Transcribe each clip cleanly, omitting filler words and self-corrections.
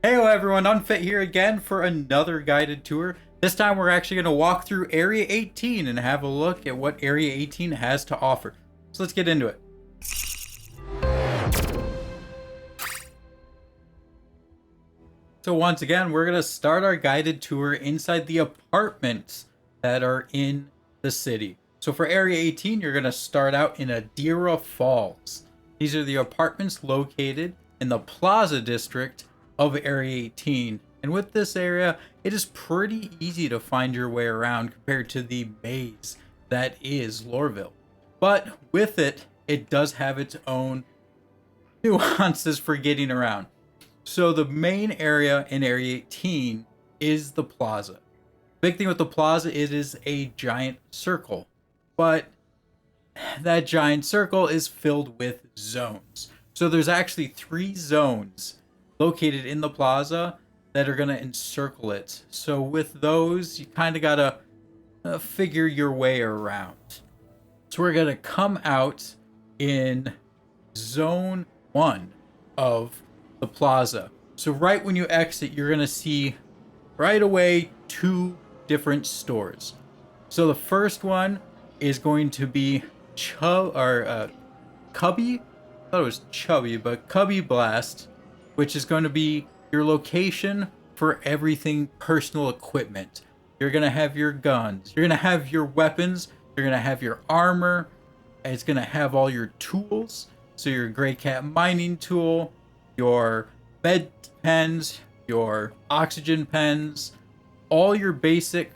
Hey everyone, Unfit here again for another guided tour. This time we're actually going to walk through Area 18 and have a look at what Area 18 has to offer. So let's get into it. So once again, we're going to start our guided tour inside the apartments that are in the city. So for Area 18, you're going to start out in Adira Falls. These are the apartments located in the Plaza district of Area 18. And with this area, it is pretty easy to find your way around compared to the maze that is Lorville. But with it, it does have its own nuances for getting around. So the main area in Area 18 is the Plaza. Big thing with the Plaza, it is a giant circle. But that giant circle is filled with zones. So there's actually 3 zones located in the Plaza that are going to encircle it. So with those, you kind of got to figure your way around. So we're going to come out in Zone 1 of the Plaza. So right when you exit, you're going to see right away 2 different stores. So the first one is going to be Cubby. I thought it was Chubby, but Cubby Blast, which is going to be your location for everything personal equipment. You're going to have your guns, you're going to have your weapons, you're going to have your armor, and it's going to have all your tools. So your Grey Cat mining tool, your med pens, your oxygen pens, all your basic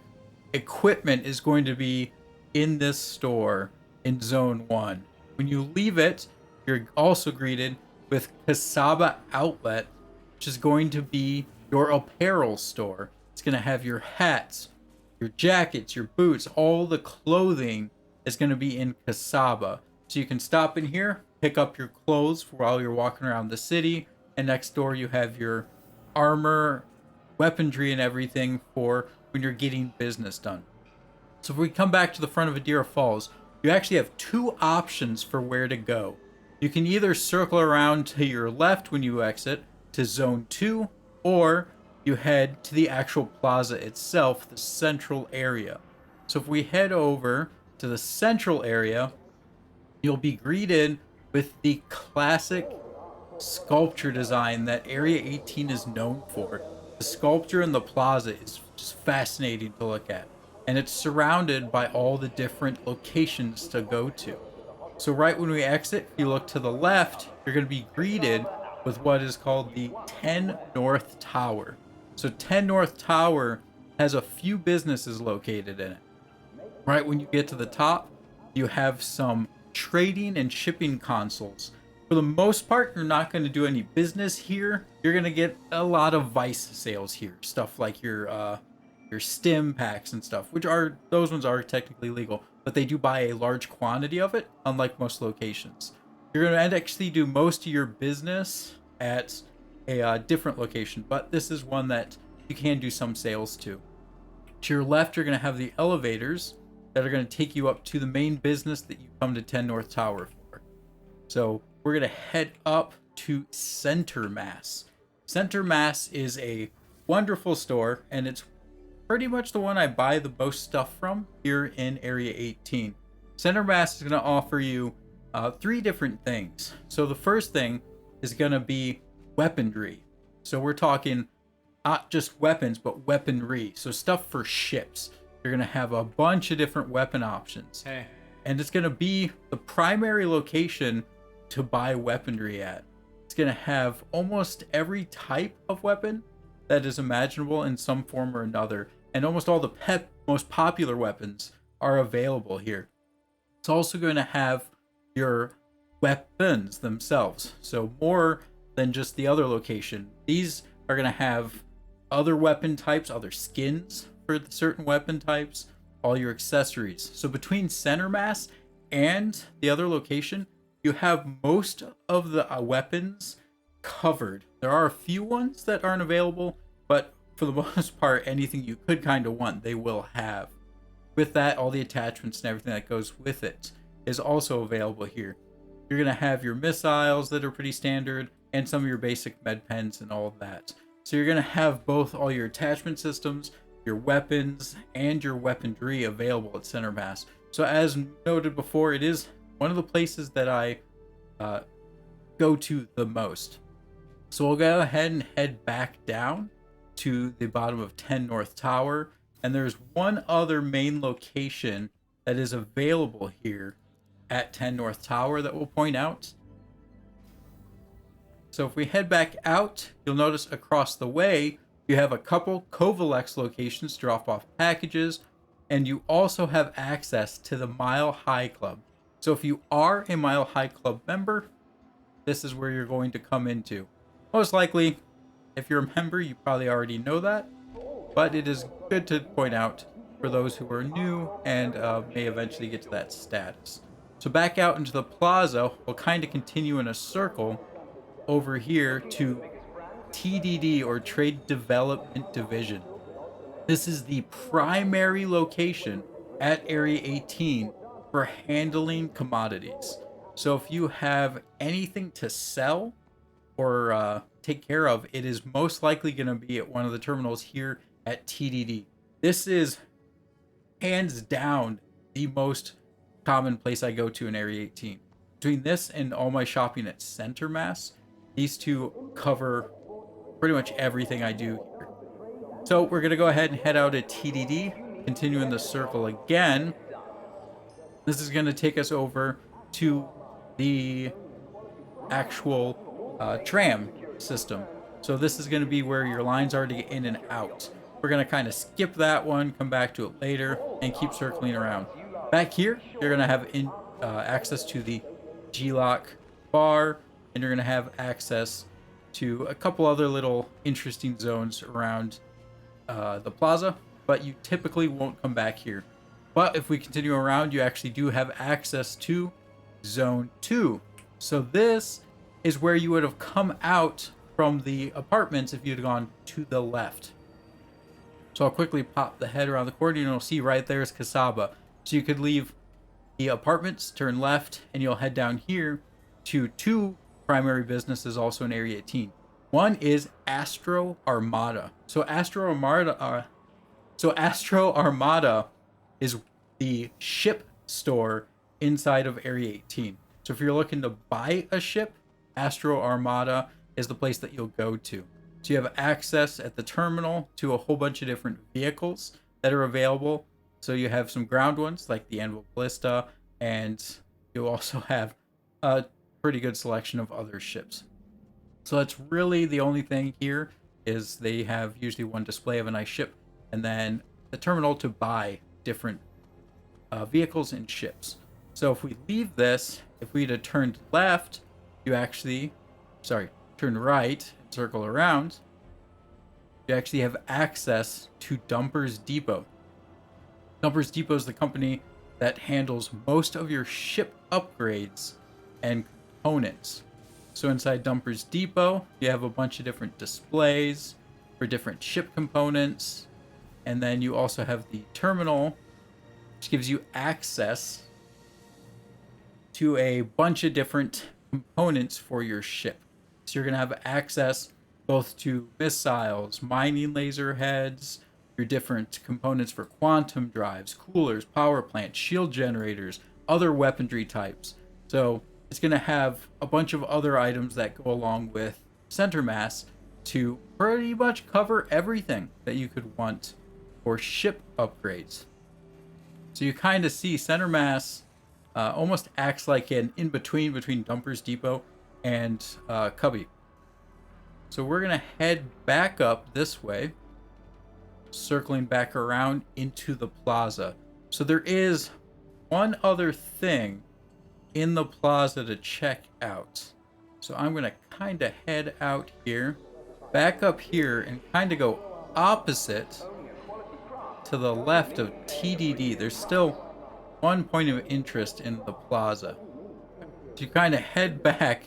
equipment is going to be in this store in Zone 1. When you leave it, you're also greeted with Casaba Outlet, which is going to be your apparel store. It's going to have your hats, your jackets, your boots, all the clothing is going to be in Casaba. So you can stop in here, pick up your clothes while you're walking around the city, and next door you have your armor, weaponry, and everything for when you're getting business done. So if we come back to the front of Adira Falls, you actually have 2 options for where to go. You can either circle around to your left when you exit to Zone 2, or you head to the actual plaza itself, the central area. So if we head over to the central area, you'll be greeted with the classic sculpture design that Area 18 is known for. The sculpture in the plaza is just fascinating to look at, and it's surrounded by all the different locations to go to. So right when we exit, if you look to the left, you're going to be greeted with what is called the 10 North Tower. So 10 North Tower has a few businesses located in it. Right when you get to the top, you have some trading and shipping consoles. For the most part, you're not going to do any business here. You're going to get a lot of Vice sales here. Stuff like your stim packs and stuff, those ones are technically legal, but they do buy a large quantity of it, unlike most locations. You're going to actually do most of your business at a different location, but this is one that you can do some sales to. To your left, you're going to have the elevators that are going to take you up to the main business that you come to 10 North Tower for. So we're going to head up to Centermass. Centermass is a wonderful store, and it's pretty much the one I buy the most stuff from here in Area 18. Centermass is going to offer you 3 different things. So the first thing is going to be weaponry. So we're talking not just weapons, but weaponry. So stuff for ships. You're going to have a bunch of different weapon options. Hey. And it's going to be the primary location to buy weaponry at. It's going to have almost every type of weapon that is imaginable in some form or another, and almost all the most popular weapons are available here. It's also going to have your weapons themselves, so more than just the other location. These are going to have other weapon types, other skins for certain weapon types, all your accessories. So between Centermass and the other location, you have most of the weapons covered. There are a few ones that aren't available, but for the most part, anything you could kind of want, they will have. With that, all the attachments and everything that goes with it is also available here. You're going to have your missiles that are pretty standard, and some of your basic med pens and all of that. So you're going to have both all your attachment systems, your weapons, and your weaponry available at Centermass. So as noted before, it is one of the places that I go to the most. So we'll go ahead and head back down to the bottom of 10 North Tower. And there's one other main location that is available here at 10 North Tower that we'll point out. So if we head back out, you'll notice across the way, you have a couple Covalex locations to drop off packages, and you also have access to the Mile High Club. So if you are a Mile High Club member, this is where you're going to come into. Most likely, if you're a member, you probably already know that, but it is good to point out for those who are new and may eventually get to that status. So back out into the plaza, we'll kind of continue in a circle over here to TDD, or Trade Development Division. This is the primary location at Area 18 for handling commodities. So if you have anything to sell or take care of, it is most likely going to be at one of the terminals here at TDD. This is hands down the most common place I go to in Area 18. Between this and all my shopping at Centermass, these two cover pretty much everything I do here. So we're going to go ahead and head out at TDD, continue in the circle again. This is going to take us over to the actual tram system. So this is going to be where your lines are to get in and out. We're going to kind of skip that one, come back to it later, and keep circling around. Back here, you're going to have access to the G-Lock bar, and you're going to have access to a couple other little interesting zones around the plaza, but you typically won't come back here. But if we continue around, you actually do have access to Zone 2. So this is where you would have come out from the apartments if you'd gone to the left. So I'll quickly pop the head around the corner, and you'll see right there is Casaba. So you could leave the apartments, turn left, and you'll head down here to two primary businesses also in Area 18. One is Astro Armada. So Astro Armada is the ship store inside of Area 18. So if you're looking to buy a ship, Astro Armada is the place that you'll go to. So you have access at the terminal to a whole bunch of different vehicles that are available. So you have some ground ones like the Anvil Ballista, and you'll also have a pretty good selection of other ships. So that's really the only thing here, is they have usually one display of a nice ship, and then the terminal to buy different vehicles and ships. So if we leave this, if we'd have turned left, turn right and circle around, you actually have access to Dumpers Depot. Dumpers Depot is the company that handles most of your ship upgrades and components. So inside Dumpers Depot, you have a bunch of different displays for different ship components. And then you also have the terminal, which gives you access to a bunch of different components for your ship. So you're going to have access both to missiles, mining laser heads, your different components for quantum drives, coolers, power plants, shield generators, other weaponry types. So it's going to have a bunch of other items that go along with Centermass to pretty much cover everything that you could want for ship upgrades. So you kind of see Centermass almost acts like an in-between between Dumpers Depot and Cubby. So we're going to head back up this way, circling back around into the plaza. So there is one other thing in the plaza to check out. So I'm going to kind of head out here, back up here, and kind of go opposite to the left of TDD. There's still one point of interest in the plaza. So you kind of head back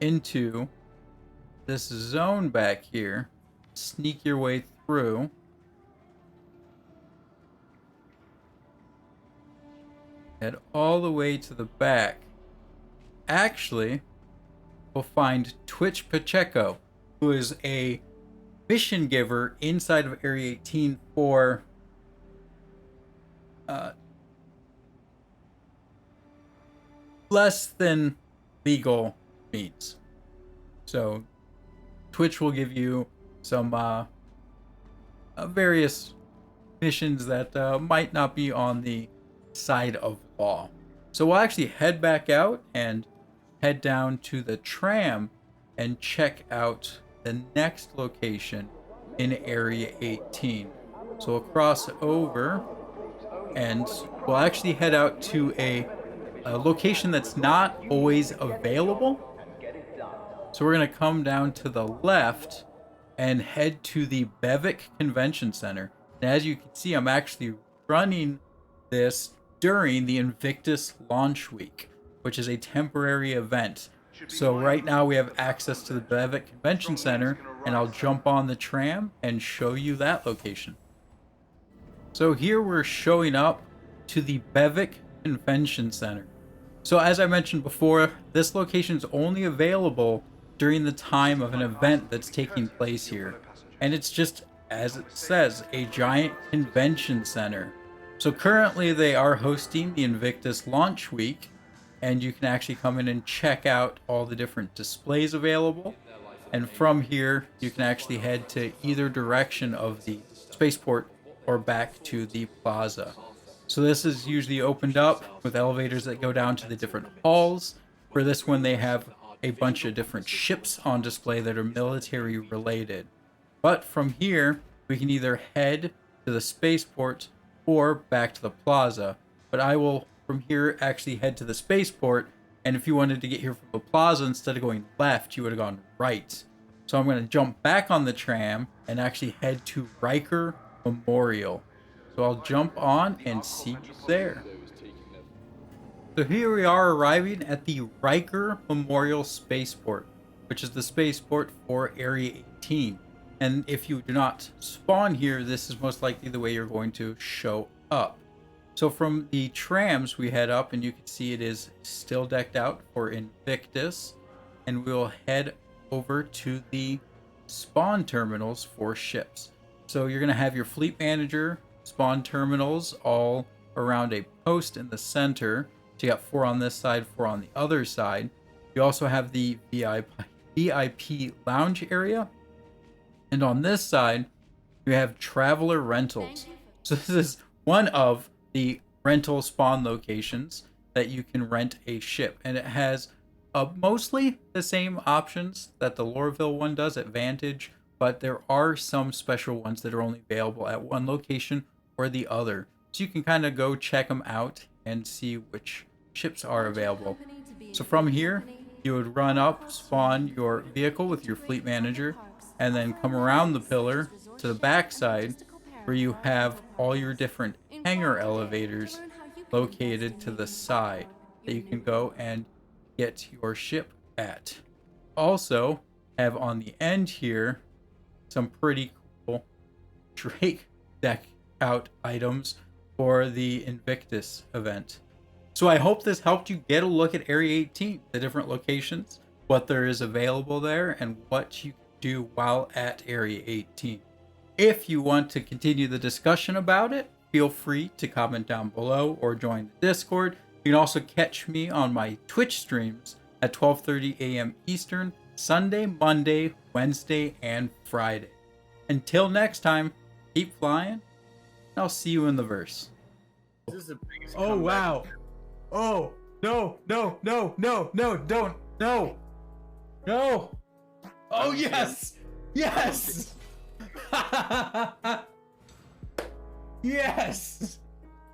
into this zone back here, sneak your way through. Head all the way to the back. Actually, we'll find Twitch Pacheco, who is a mission giver inside of Area 18 for less than legal means. So Twitch will give you some various missions that might not be on the side of law. So we'll actually head back out and head down to the tram and check out the next location in Area 18. So we'll cross over and we'll actually head out to a location that's not always available. So we're going to come down to the left and head to the Bewick Convention Center. And as you can see, I'm actually running this during the Invictus launch week, which is a temporary event. So right now we have access to the Bewick Convention Center, and I'll jump on the tram and show you that location. So here we're showing up to the Bewick Convention Center. So as I mentioned before, this location is only available during the time of an event that's taking place here. And it's just, as it says, a giant convention center. So currently they are hosting the Invictus launch week, and you can actually come in and check out all the different displays available. And from here, you can actually head to either direction of the Spaceport or back to the Plaza. So this is usually opened up with elevators that go down to the different halls. For this one, they have a bunch of different ships on display that are military related. But from here, we can either head to the Spaceport or back to the Plaza. But I will, from here, actually head to the Spaceport. And if you wanted to get here from the Plaza, instead of going left, you would have gone right. So I'm going to jump back on the tram and actually head to Riker Memorial. So I'll jump on and see you there. So here we are arriving at the Riker Memorial Spaceport, which is the spaceport for Area 18. And if you do not spawn here, this is most likely the way you're going to show up. So from the trams, we head up and you can see it is still decked out for Invictus. And we'll head over to the spawn terminals for ships. So you're going to have your fleet manager spawn terminals all around a post in the center. So you got 4 on this side, 4 on the other side. You also have the VIP lounge area. And on this side, you have traveler rentals. So this is one of the rental spawn locations that you can rent a ship. And it has mostly the same options that the Lorville one does at Vantage, but there are some special ones that are only available at one location or the other. So you can kind of go check them out and see which ships are available. So from here, you would run up, spawn your vehicle with your fleet manager, and then come around the pillar to the backside where you have all your different hangar elevators located to the side that you can go and get your ship at. Also have on the end here some pretty cool Drake deck out items for the Invictus event. So I hope this helped you get a look at Area 18, the different locations, what there is available there, and what you can do while at Area 18. If you want to continue the discussion about it, feel free to comment down below or join the Discord. You can also catch me on my Twitch streams at 12:30 a.m. Eastern, Sunday, Monday, Wednesday, and Friday. Until next time, keep flying, and I'll see you in the verse. This is the biggest Oh, comeback. wow. Oh, no, no, no, no, no, don't, no, no. Oh, yes, yes. Yes.